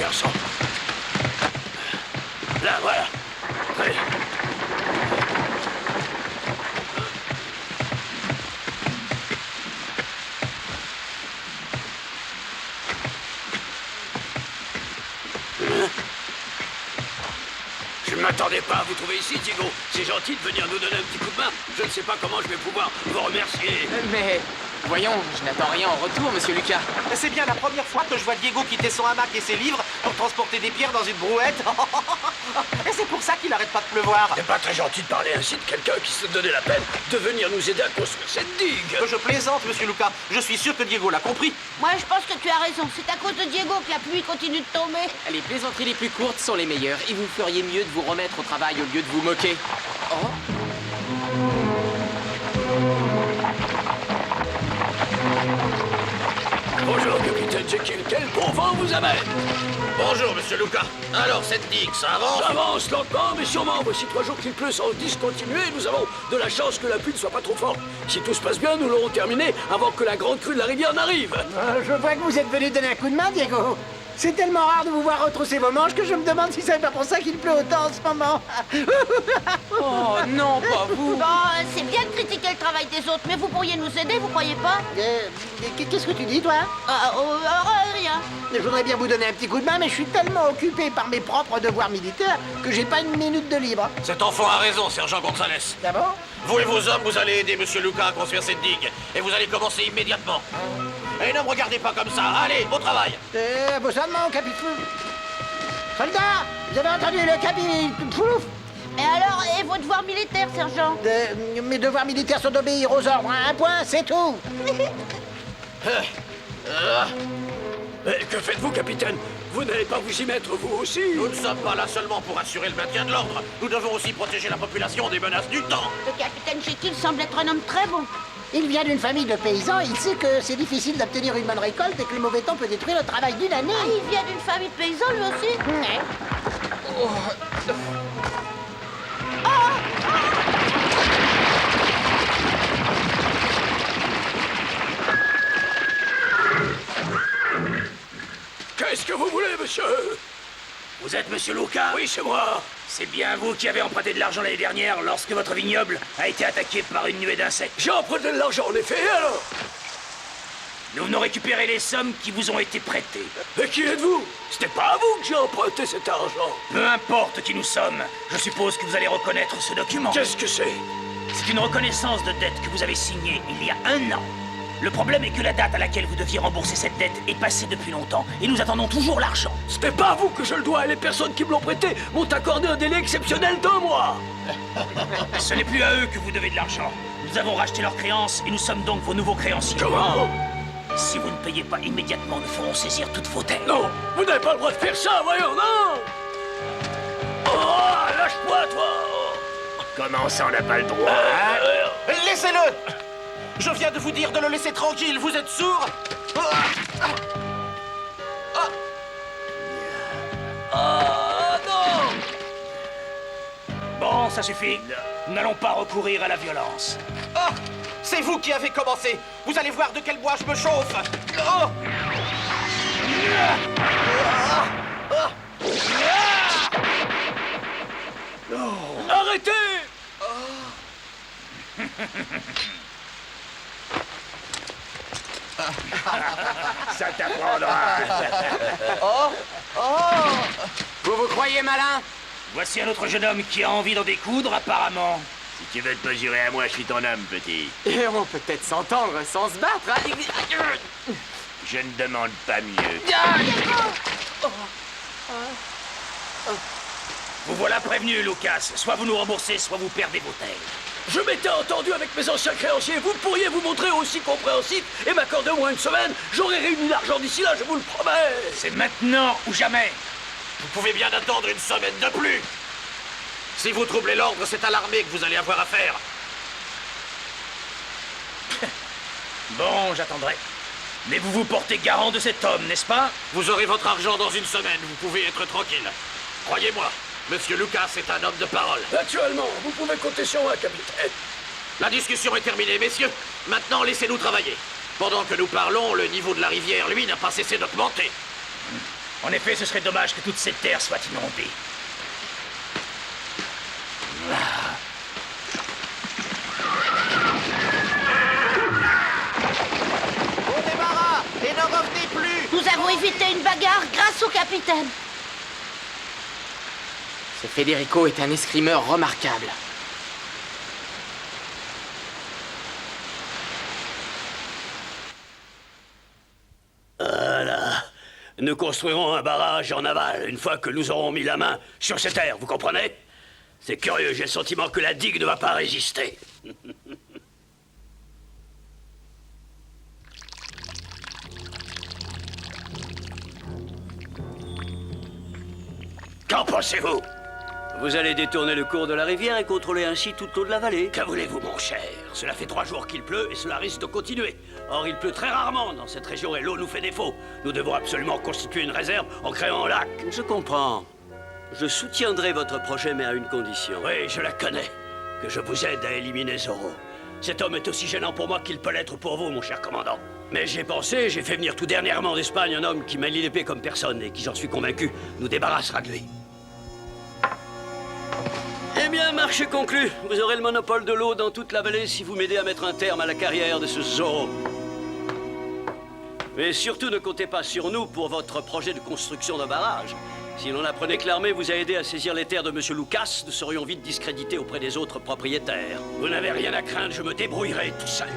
garçon. Là, voilà. Allez. Je ne m'attendais pas à vous trouver ici, Diego. C'est gentil de venir nous donner un petit coup de main. Je ne sais pas comment je vais pouvoir vous remercier. Mais... Voyons, je n'attends rien en retour, monsieur Lucas. C'est bien la première fois que je vois Diego quitter son hamac et ses livres pour transporter des pierres dans une brouette. Et c'est pour ça qu'il arrête pas de pleuvoir. C'est pas très gentil de parler ainsi de quelqu'un qui se donnait la peine de venir nous aider à construire cette digue. Je plaisante, monsieur Lucas. Je suis sûr que Diego l'a compris. Moi, je pense que tu as raison. C'est à cause de Diego que la pluie continue de tomber. Les plaisanteries les plus courtes sont les meilleures, et vous feriez mieux de vous remettre au travail au lieu de vous moquer. Oh. Bonjour, capitaine Jekyll. Quel bon vent vous amène? Bonjour, monsieur Lucas. Alors, cette digue, ça avance? Ça avance lentement, mais sûrement. Voici 3 jours qu'il pleut sans discontinuer. Nous avons de la chance que la pluie ne soit pas trop forte. Si tout se passe bien, nous l'aurons terminé avant que la grande crue de la rivière n'arrive. Je vois que vous êtes venu donner un coup de main, Diego. C'est tellement rare de vous voir retrousser vos manches que je me demande si c'est pas pour ça qu'il pleut autant en ce moment. Oh non, pas vous. Bon, c'est bien de critiquer le travail des autres, mais vous pourriez nous aider, vous croyez pas? Qu'est-ce que tu dis, toi? Rien. Je voudrais bien vous donner un petit coup de main, mais je suis tellement occupé par mes propres devoirs militaires que j'ai pas une minute de libre. Cet enfant a raison, sergent Gonzalez. D'abord? Vous et vos hommes, vous allez aider monsieur Lucas à construire cette digue. Et vous allez commencer immédiatement. Et ne me regardez pas comme ça. Allez, au travail. Vos hommes, mon capitaine. Soldats, vous avez entendu le capitaine? Pouf! Et alors, et vos devoirs militaires, sergent? Mes devoirs militaires sont d'obéir aux ordres. Un point, c'est tout. Mais que faites-vous, capitaine? Vous n'allez pas vous y mettre, vous aussi? Nous ne sommes pas là seulement pour assurer le maintien de l'ordre. Nous devons aussi protéger la population des menaces du temps. Le capitaine Jekyll semble être un homme très bon. Il vient d'une famille de paysans, il sait que c'est difficile d'obtenir une bonne récolte et que le mauvais temps peut détruire le travail d'une année. Ah, il vient d'une famille de paysans, lui aussi? Ouais. Qu'est-ce que vous voulez, monsieur? Vous êtes monsieur Lucas? Oui, c'est moi. C'est bien vous qui avez emprunté de l'argent l'année dernière lorsque votre vignoble a été attaqué par une nuée d'insectes. J'ai emprunté de l'argent, en effet, et alors? Nous venons récupérer les sommes qui vous ont été prêtées. Et qui êtes-vous? C'était pas à vous que j'ai emprunté cet argent. Peu importe qui nous sommes, je suppose que vous allez reconnaître ce document. Qu'est-ce que c'est? C'est une reconnaissance de dette que vous avez signée il y a 1 an. Le problème est que la date à laquelle vous deviez rembourser cette dette est passée depuis longtemps et nous attendons toujours l'argent. C'était pas à vous que je le dois, et les personnes qui me l'ont prêté m'ont accordé un délai exceptionnel d'1 mois. Ce n'est plus à eux que vous devez de l'argent. Nous avons racheté leurs créances et nous sommes donc vos nouveaux créanciers. Comment? Si vous ne payez pas immédiatement, nous ferons saisir toutes vos terres. Non, vous n'avez pas le droit de faire ça, voyons, non! Oh, lâche-moi, toi! Comment ça, on n'a pas le droit? Laissez-le! Je viens de vous dire de le laisser tranquille, vous êtes sourd? Non! Bon, ça suffit. Nous n'allons pas recourir à la violence. Ah! C'est vous qui avez commencé! Vous allez voir de quel bois je me chauffe! Oh! Arrêtez! Ça t'apprendra. Vous vous croyez malin? Voici un autre jeune homme qui a envie d'en découdre, apparemment. Si tu veux te mesurer à moi, je suis ton homme, petit. Et on peut peut-être s'entendre sans se battre, hein? Je ne demande pas mieux. Vous voilà prévenu, Lucas. Soit vous nous remboursez, soit vous perdez vos terres. Je m'étais entendu avec mes anciens créanciers. Vous pourriez vous montrer aussi compréhensif et m'accorder au moins 1 semaine. J'aurai réuni l'argent d'ici là, je vous le promets. C'est maintenant ou jamais. Vous pouvez bien attendre 1 semaine de plus! Si vous troublez l'ordre, c'est à l'armée que vous allez avoir affaire. Bon, j'attendrai. Mais vous vous portez garant de cet homme, n'est-ce pas? Vous aurez votre argent dans 1 semaine, vous pouvez être tranquille. Croyez-moi, Monsieur Lucas est un homme de parole. Naturellement, vous pouvez compter sur moi, capitaine. La discussion est terminée, messieurs. Maintenant, laissez-nous travailler. Pendant que nous parlons, le niveau de la rivière, lui, n'a pas cessé d'augmenter. En effet, ce serait dommage que toute cette terre soit inondée. Au débarras et ne revenez plus. Nous avons évité une bagarre grâce au capitaine. Ce Federico est un escrimeur remarquable. Voilà. Nous construirons un barrage en aval une fois que nous aurons mis la main sur ces terres, vous comprenez? C'est curieux, j'ai le sentiment que la digue ne va pas résister. Qu'en pensez-vous? Vous allez détourner le cours de la rivière et contrôler ainsi toute l'eau de la vallée. Que voulez-vous, mon cher? Cela fait 3 jours qu'il pleut et cela risque de continuer. Or, il pleut très rarement dans cette région et l'eau nous fait défaut. Nous devons absolument constituer une réserve en créant un lac. Je comprends. Je soutiendrai votre projet, mais à une condition. Oui, je la connais. Que je vous aide à éliminer Zorro. Cet homme est aussi gênant pour moi qu'il peut l'être pour vous, mon cher commandant. Mais j'ai pensé, j'ai fait venir tout dernièrement d'Espagne un homme qui manie l'épée comme personne et qui, j'en suis convaincu, nous débarrassera de lui. Eh bien, marché conclu. Vous aurez le monopole de l'eau dans toute la vallée si vous m'aidez à mettre un terme à la carrière de ce Zorro. Mais surtout, ne comptez pas sur nous pour votre projet de construction d'un barrage. Si l'on apprenait que l'armée vous a aidé à saisir les terres de M. Lucas, nous serions vite discrédités auprès des autres propriétaires. Vous n'avez rien à craindre, je me débrouillerai tout seul.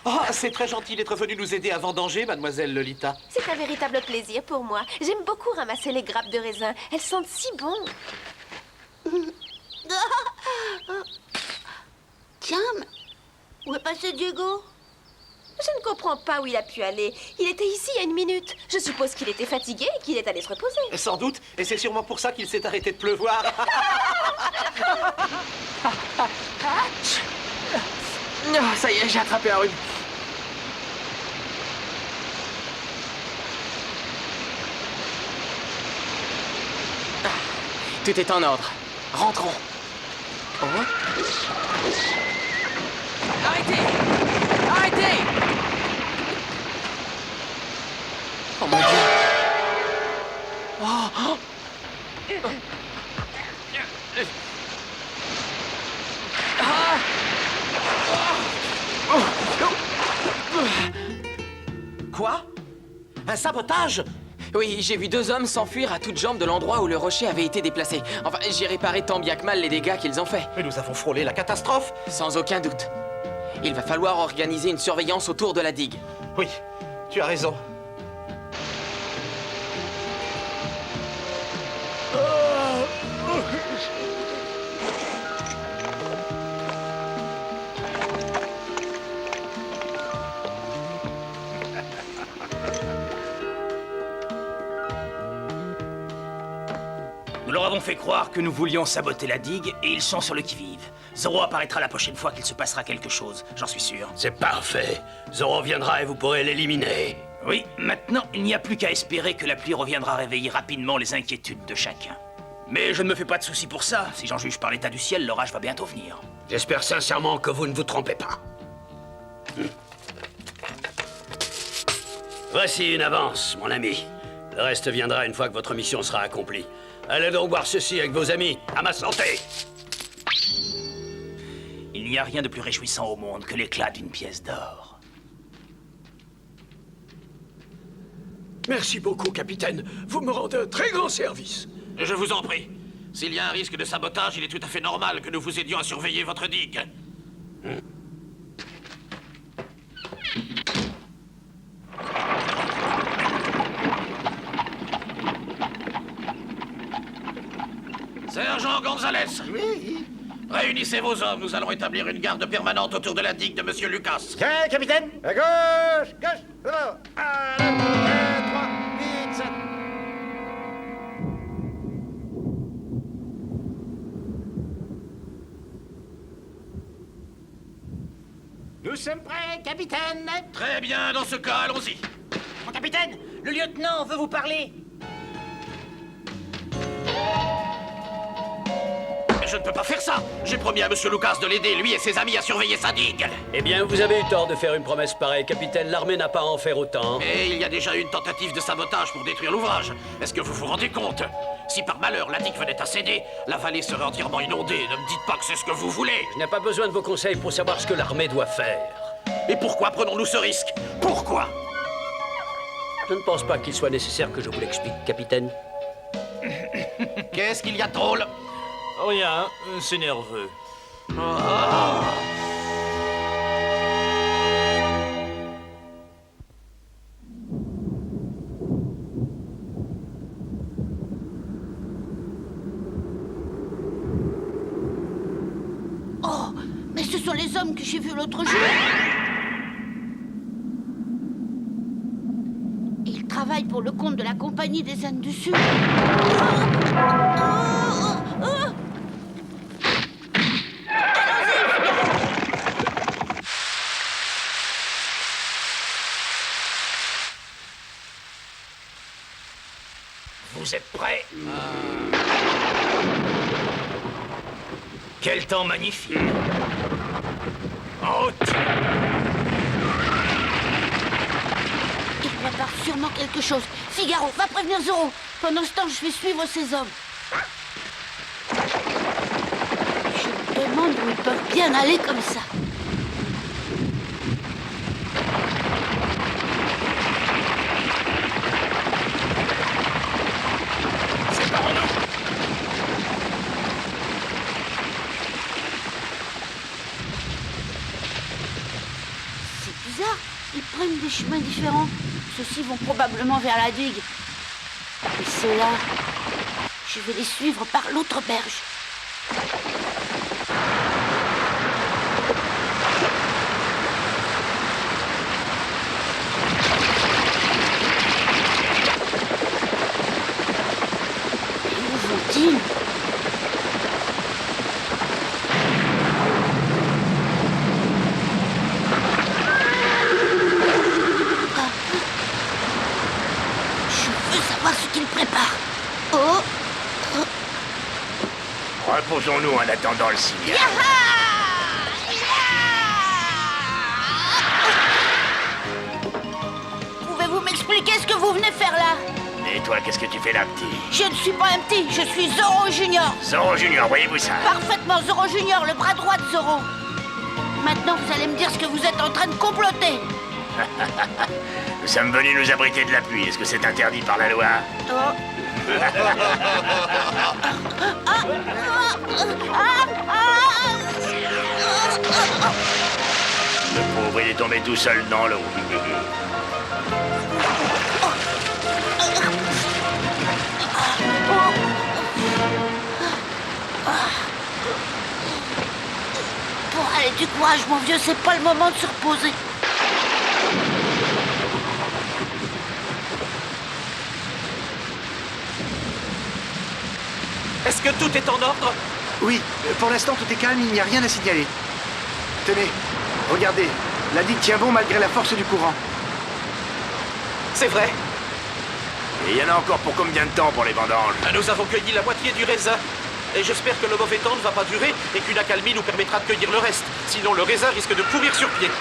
Oh, c'est très gentil d'être venu nous aider à vendanger, mademoiselle Lolita. C'est un véritable plaisir pour moi. J'aime beaucoup ramasser les grappes de raisin. Elles sentent si bon. Tiens, mais où est passé Diego? Je ne comprends pas où il a pu aller. Il était ici il y a une minute. Je suppose qu'il était fatigué et qu'il est allé se reposer. Sans doute, et c'est sûrement pour ça qu'il s'est arrêté de pleuvoir. Ah, ça y est, j'ai attrapé un rhume. Ah, tout est en ordre. Rentrons. Oh. Arrêtez! Arrêtez! Oh mon Dieu! Oh. Quoi? Un sabotage? Oui, j'ai vu 2 hommes s'enfuir à toutes jambes de l'endroit où le rocher avait été déplacé. Enfin, j'ai réparé tant bien que mal les dégâts qu'ils ont faits. Mais nous avons frôlé la catastrophe. Sans aucun doute. Il va falloir organiser une surveillance autour de la digue. Oui, tu as raison. Nous leur avons fait croire que nous voulions saboter la digue et ils sont sur le qui-vive. Zorro apparaîtra la prochaine fois qu'il se passera quelque chose, j'en suis sûr. C'est parfait. Zorro viendra et vous pourrez l'éliminer. Oui, maintenant, il n'y a plus qu'à espérer que la pluie reviendra réveiller rapidement les inquiétudes de chacun. Mais je ne me fais pas de soucis pour ça. Si j'en juge par l'état du ciel, l'orage va bientôt venir. J'espère sincèrement que vous ne vous trompez pas. Voici une avance, mon ami. Le reste viendra une fois que votre mission sera accomplie. Allez donc boire ceci avec vos amis. À ma santé! Il n'y a rien de plus réjouissant au monde que l'éclat d'une pièce d'or. Merci beaucoup, capitaine. Vous me rendez un très grand service. Je vous en prie. S'il y a un risque de sabotage, il est tout à fait normal que nous vous aidions à surveiller votre digue. Sergent Gonzalez. Oui. Réunissez vos hommes, nous allons établir une garde permanente autour de la digue de Monsieur Lucas. Tiens, capitaine. À gauche, gauche, d'abord. 1, 2, 3, 8, 7. Nous sommes prêts, capitaine. Très bien, dans ce cas, allons-y. Mon capitaine, le lieutenant veut vous parler. je ne peux pas faire ça. J'ai promis à Monsieur Lucas de l'aider, lui et ses amis, à surveiller sa digue. Eh bien, vous avez eu tort de faire une promesse pareille, capitaine. L'armée n'a pas à en faire autant. Et il y a déjà eu une tentative de sabotage pour détruire l'ouvrage. Est-ce que vous vous rendez compte? Si par malheur la digue venait à céder, la vallée serait entièrement inondée. Ne me dites pas que c'est ce que vous voulez. Je n'ai pas besoin de vos conseils pour savoir ce que l'armée doit faire. Et pourquoi prenons-nous ce risque? Pourquoi? Je ne pense pas qu'il soit nécessaire que je vous l'explique, capitaine. Qu'est-ce qu'il y a de drôle? Rien, c'est nerveux. Oh, mais ce sont les hommes que j'ai vus l'autre jour. Ils travaillent pour le compte de la Compagnie des Indes du Sud. Vous êtes prêts? Quel temps magnifique! En route! Ils préparent sûrement quelque chose. Figaro, va prévenir Zorro. Pendant ce temps, je vais suivre ces hommes. Je me demande où ils peuvent bien aller comme ça. C'est bizarre, ils prennent des chemins différents. Ceux-ci vont probablement vers la digue. Et ceux-là, je vais les suivre par l'autre berge. Et où vont-ils ? Je veux savoir ce qu'ils préparent. Oh! Reposons-nous en attendant le signal. Pouvez-vous m'expliquer ce que vous venez faire là? Et toi, qu'est-ce que tu fais là, petit? Je ne suis pas un petit, je suis Zorro Junior. Zorro Junior, voyez-vous ça? Parfaitement, Zorro Junior, le bras droit de Zorro. Maintenant, vous allez me dire ce que vous êtes en train de comploter. Nous sommes venus nous abriter de la pluie. Est-ce que c'est interdit par la loi? Oh. Le pauvre, il est tombé tout seul dans l'eau. Bon, allez, du courage, mon vieux, c'est pas le moment de se reposer. Est-ce que tout est en ordre? Oui, pour l'instant, tout est calme, il n'y a rien à signaler. Tenez, regardez, la digue tient bon malgré la force du courant. C'est vrai. Et il y en a encore pour combien de temps pour les vendanges? Nous avons cueilli la moitié du raisin. Et j'espère que le mauvais temps ne va pas durer et qu'une accalmie nous permettra de cueillir le reste. Sinon, le raisin risque de pourrir sur pied.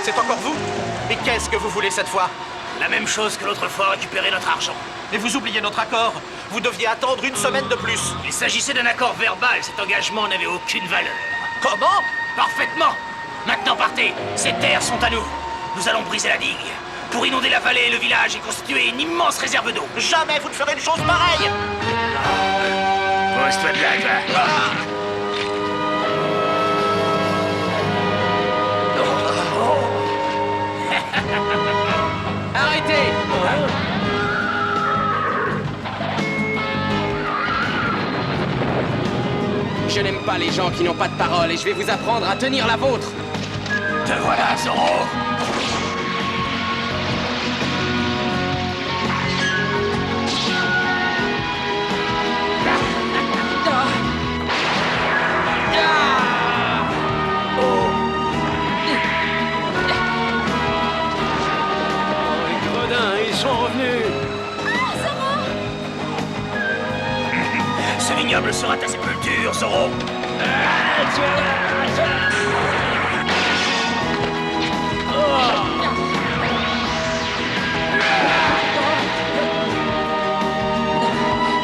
C'est encore vous? Mais qu'est-ce que vous voulez cette fois? La même chose que l'autre fois, récupérer notre argent. Mais vous oubliez notre accord. Vous deviez attendre une semaine de plus. Il s'agissait d'un accord verbal, cet engagement n'avait aucune valeur. Comment? Parfaitement! Maintenant partez, ces terres sont à nous. Nous allons briser la digue. Pour inonder la vallée et le village et constituer une immense réserve d'eau. Jamais vous ne ferez une chose pareille. Pose-toi de là, toi. Arrêtez! Je n'aime pas les gens qui n'ont pas de parole et je vais vous apprendre à tenir la vôtre. Te voilà, Zorro! ignoble sera ta sépulture, Zoro.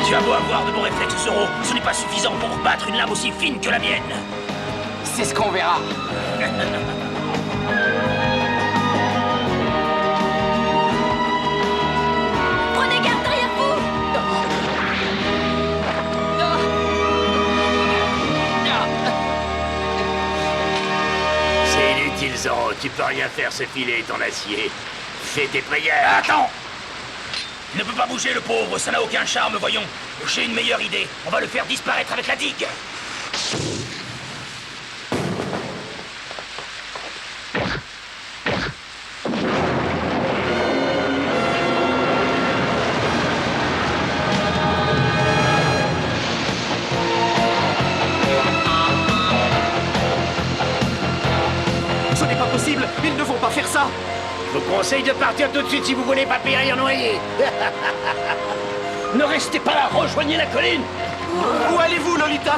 Tu as beau avoir de bons réflexes, Zoro, ce n'est pas suffisant pour battre une lame aussi fine que la mienne. C'est ce qu'on verra. Prenez garde derrière vous! C'est inutile, Zoro. Tu peux rien faire, ce filet est en acier. Fais tes prières. Attends! Il ne peut pas bouger, le pauvre, ça n'a aucun charme, voyons. J'ai une meilleure idée. On va le faire disparaître avec la digue. Ce n'est pas possible. Ils ne vont pas faire ça. Je vous conseille de partir tout de suite si vous voulez pas périr noyé. Ne restez pas là, rejoignez la colline. Où allez-vous, Lolita?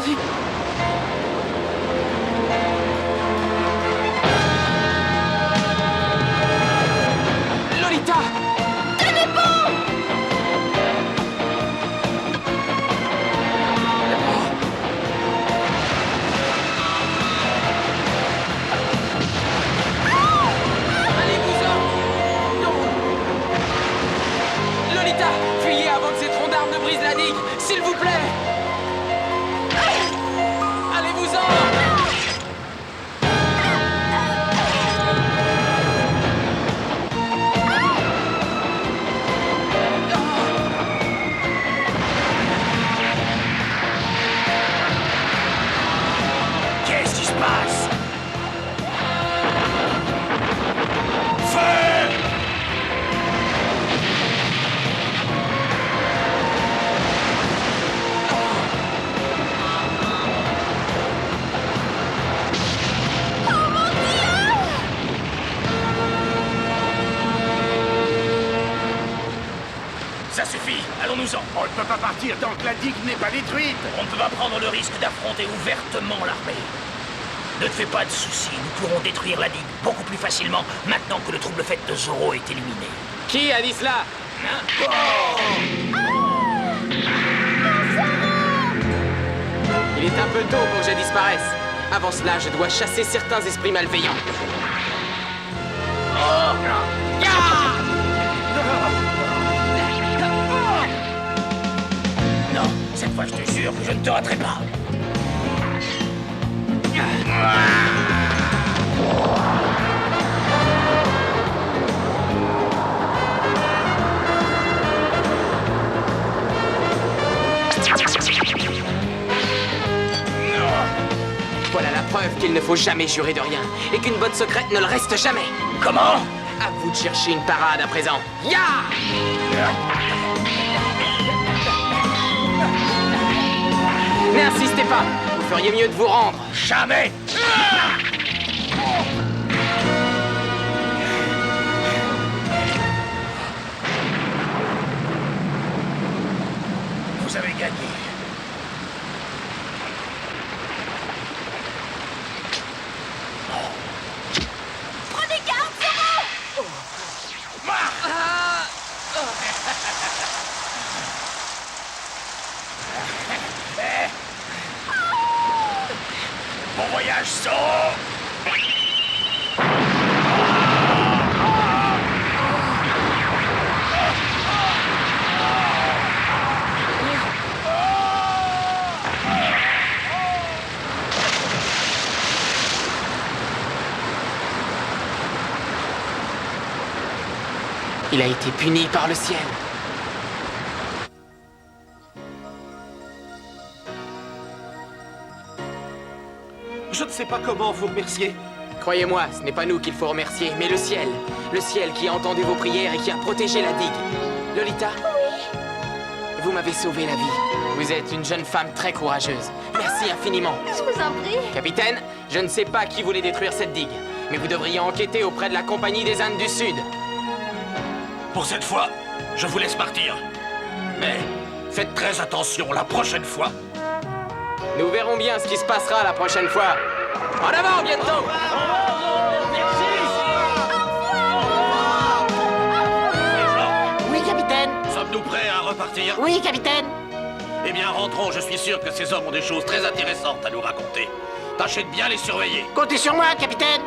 Lolita! Allez-vous-en! Lolita, fuyez avant que ces troncs d'arbres ne brisent la digue, s'il vous plaît! Allez-vous-en! Qu'est-ce qui se passe? Feu! Ça suffit, allons-nous-en. On ne peut pas partir tant que la digue n'est pas détruite. On ne peut pas prendre le risque d'affronter ouvertement l'armée. Ne te fais pas de soucis, nous pourrons détruire la digue beaucoup plus facilement maintenant que le trouble fait de Zoro est éliminé. Qui a dit cela? Il est un peu tôt pour que je disparaisse. Avant cela, je dois chasser certains esprits malveillants. Non, cette fois je te jure que je ne te raterai pas. Voilà la preuve qu'il ne faut jamais jurer de rien et qu'une bonne secrète ne le reste jamais. Comment? À vous de chercher une parade à présent. Ya! N'insistez pas, vous feriez mieux de vous rendre. Jamais! Vous avez gagné. Prenez garde, Zoro! Bon voyage, Zoro! Il a été puni par le ciel. Je ne sais pas comment vous remercier. Croyez-moi, ce n'est pas nous qu'il faut remercier, mais le ciel. Le ciel qui a entendu vos prières et qui a protégé la digue. Lolita? Oui? Vous m'avez sauvé la vie. Vous êtes une jeune femme très courageuse. Merci infiniment. Je vous en prie. Capitaine, je ne sais pas qui voulait détruire cette digue, mais vous devriez enquêter auprès de la Compagnie des Indes du Sud. Pour cette fois, je vous laisse partir. Mais faites très attention la prochaine fois. Nous verrons bien ce qui se passera la prochaine fois. En avant, bientôt! Oui, capitaine. Sommes-nous prêts à repartir? Oui, capitaine. Eh bien, rentrons, je suis sûr que ces hommes ont des choses très intéressantes à nous raconter. Tâchez de bien les surveiller. Comptez sur moi, capitaine.